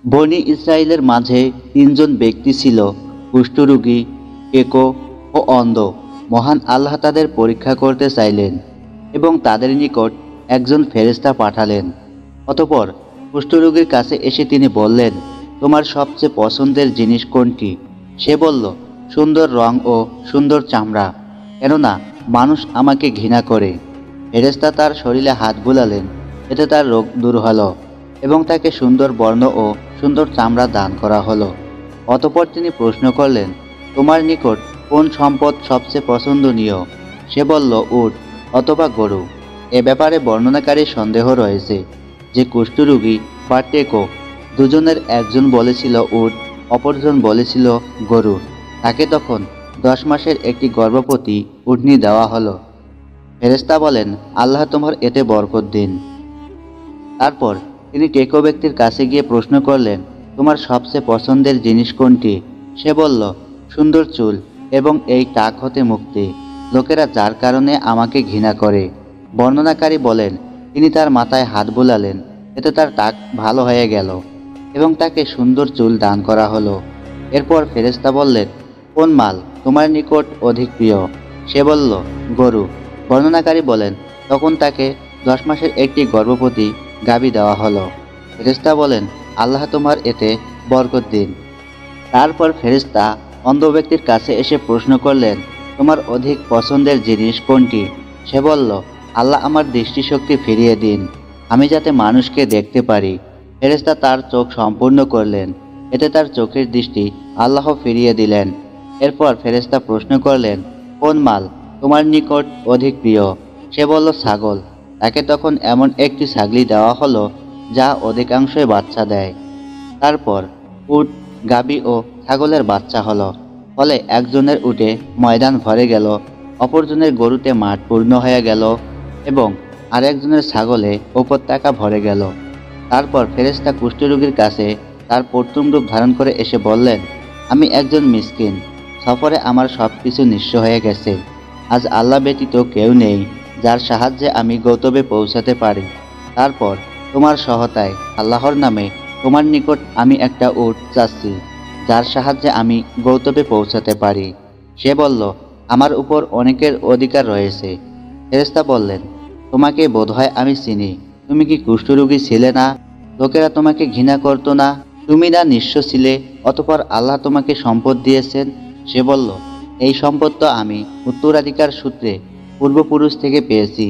বনী ইসরায়েলের মাঝে তিনজন ব্যক্তি ছিল, কুষ্ঠরোগী, কেকো ও অন্ধ। মহান আল্লাহ তাদের পরীক্ষা করতে চাইলেন এবং তাদের নিকট একজন ফেরেশতা পাঠালেন। অতঃপর কুষ্ঠরোগীর কাছে এসে তিনি বললেন, তোমার সবচেয়ে পছন্দের জিনিস কোনটি? সে বলল, সুন্দর রং ও সুন্দর চামড়া, কেননা মানুষ আমাকে ঘৃণা করে। ফেরেশতা তার শরীরে হাত বুলালেন, এতে তার রোগ দূর হলো এবং তাকে সুন্দর বর্ণ ও সুন্দর চামড়া দান করা হলো। অতঃপর তিনি প্রশ্ন করলেন, তোমার নিকট কোন সম্পদ সবচেয়ে পছন্দনীয়? সে বলল, উট অথবা গরু। এ ব্যাপারে বর্ণনাকারী সন্দেহ রয়েছে যে কুষ্ঠরোগী বা টেকো দুজনের একজন বলেছিল উট, অপরজন বলেছিল গরু। তাকে তখন 10 মাসের একটি গর্ভবতী উটনি দেওয়া হলো। ফেরেশতা বলেন, আল্লাহ তোমার এতে বরকত দিন। তারপর তিনি টেকো ব্যক্তির কাছে গিয়ে প্রশ্ন করলেন, তোমার সবচেয়ে পছন্দের জিনিস কোনটি? সে বলল, সুন্দর চুল এবং এই টাক হতে মুক্তি, লোকেরা যার কারণে আমাকে ঘৃণা করে। বর্ণনাকারী বলেন, তিনি তার মাথায় হাত বুলালেন, এতে তার টাক ভালো হয়ে গেল এবং তাকে সুন্দর চুল দান করা হলো। এরপর ফেরেশতা বললেন, কোন মাল তোমার নিকট অধিক প্রিয়? সে বলল, গরু। বর্ণনাকারী বলেন, তখন তাকে 10 মাসের একটি গর্ভবতী গাভী দেওয়া হলো। ফেরেশতা বলেন, আল্লাহ তোমার এতে বরকত দিন। তারপর ফেরেশতা অন্ধ ব্যক্তির কাছে এসে প্রশ্ন করলেন, তোমার অধিক পছন্দের জিনিস কোনটি? সে বলল, আল্লাহ আমার দৃষ্টিশক্তি ফিরিয়ে দিন, আমি যাতে মানুষকে দেখতে পারি। ফেরেশতা তার চোখ সম্পূর্ণ করলেন, এতে তার চোখের দৃষ্টি আল্লাহ ফিরিয়ে দিলেন। এরপর ফেরেশতা প্রশ্ন করলেন, কোন মাল তোমার নিকট অধিক প্রিয়? সে বলল, ছাগল। তাকে তখন এমন একটি ছাগলি দেওয়া হলো যা অধিকাংশই বাচ্চা দেয়। তারপর উট, গাভী ও ছাগলের বাচ্চা হলো। ফলে একজনের উটে ময়দান ভরে গেল, অপরজনের গরুতে মাঠ পূর্ণ হয়ে গেল এবং আরেকজনের ছাগলে উপত্যকা ভরে গেল। তারপর ফেরেশতা কুষ্ঠরোগীর কাছে তার প্রথম রূপ ধারণ করে এসে বললেন, আমি একজন মিসকিন, সফরে আমার সব কিছু নিঃস্ব হয়ে গেছে। আজ আল্লাহ ব্যতীত কেউ নেই যার সাহায্যে আমি গন্তব্যে পৌঁছাতে পারি। তারপর তোমার সহায়তায় আল্লাহর নামে তোমার নিকট আমি একটা উট চাচ্ছি, যার সাহায্যে আমি গন্তব্যে পৌঁছাতে পারি। সে বলল, আমার উপর অনেকের অধিকার রয়েছে। ফেরেশতা বললেন, তোমাকে বোধহয় আমি চিনি। তুমি কি কুষ্ঠরোগী ছিলে না? লোকেরা তোমাকে ঘৃণা করত না? তুমি না নিঃস্ব ছিলে, অতঃপর আল্লাহ তোমাকে সম্পদ দিয়েছেন? সে বলল, এই সম্পদ তো আমি উত্তরাধিকার সূত্রে পূর্বপুরুষ থেকে পেয়েছি।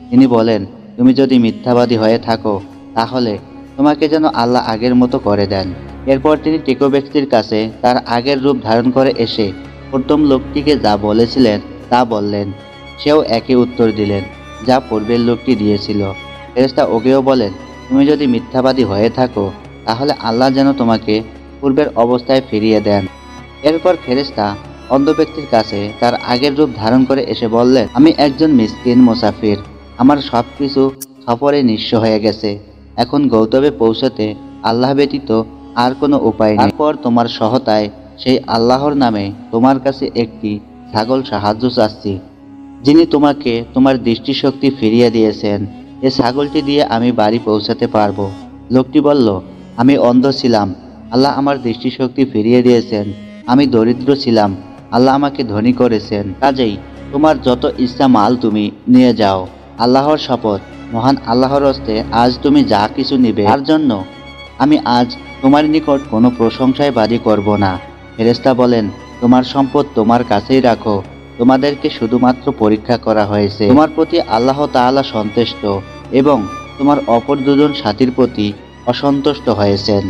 তিনি বলেন, তুমি যদি মিথ্যাবাদী হয়ে থাকো তাহলে তোমাকে যেন আল্লাহ আগের মতো করে দেন। এরপর তিনি টেকো ব্যক্তির কাছে তার আগের রূপ ধারণ করে এসে প্রথম লোকটিকে যা বলেছিলেন তা বললেন। সেও একই উত্তর দিলেন যা পূর্বের লোকটি দিয়েছিল। ফেরেশতা ওকেও বলেন, তুমি যদি মিথ্যাবাদী হয়ে থাকো তাহলে আল্লাহ যেন তোমাকে পূর্বের অবস্থায় ফিরিয়ে দেন। এরপর ফেরেশতা অন্ধ ব্যক্তির কাছে তার আগের রূপ ধারণ করে এসে বললেন, আমি একজন মিসকিন মুসাফির, আমার সব কিছু সফরে নিঃস্ব হয়ে গেছে। এখন গন্তব্যে পৌঁছতে আল্লাহ ব্যতীত আর কোনো উপায় নেই। তারপর তোমার সহায়তায় সেই আল্লাহর নামে তোমার কাছে একটি ছাগল সাহায্য চাচ্ছি, যিনি তোমাকে তোমার দৃষ্টিশক্তি ফিরিয়ে দিয়েছেন। এ ছাগলটি দিয়ে আমি বাড়ি পৌঁছাতে পারবো। লোকটি বলল, আমি অন্ধ ছিলাম, আল্লাহ আমার দৃষ্টিশক্তি ফিরিয়ে দিয়েছেন। আমি দরিদ্র ছিলাম, আল্লাহ আমাকে ধনী করেছেন। কাজেই তোমার যত ইচ্ছা মাল তুমি নিয়ে যাও। আল্লাহর শপথ, মহান আল্লাহর হস্তে আজ তুমি যা কিছু নিবে তার জন্য আমি আজ তোমার নিকট কোনো প্রশংসায় বাদী করব না। ফেরেশতা বলেন, তোমার সম্পদ তোমার কাছেই রাখো, তোমাদেরকে শুধুমাত্র পরীক্ষা করা হয়েছে। তোমার প্রতি আল্লাহ তাআলা সন্তুষ্ট এবং তোমার অপর দুজন সাথীর প্রতি অসন্তুষ্ট হয়েছেন।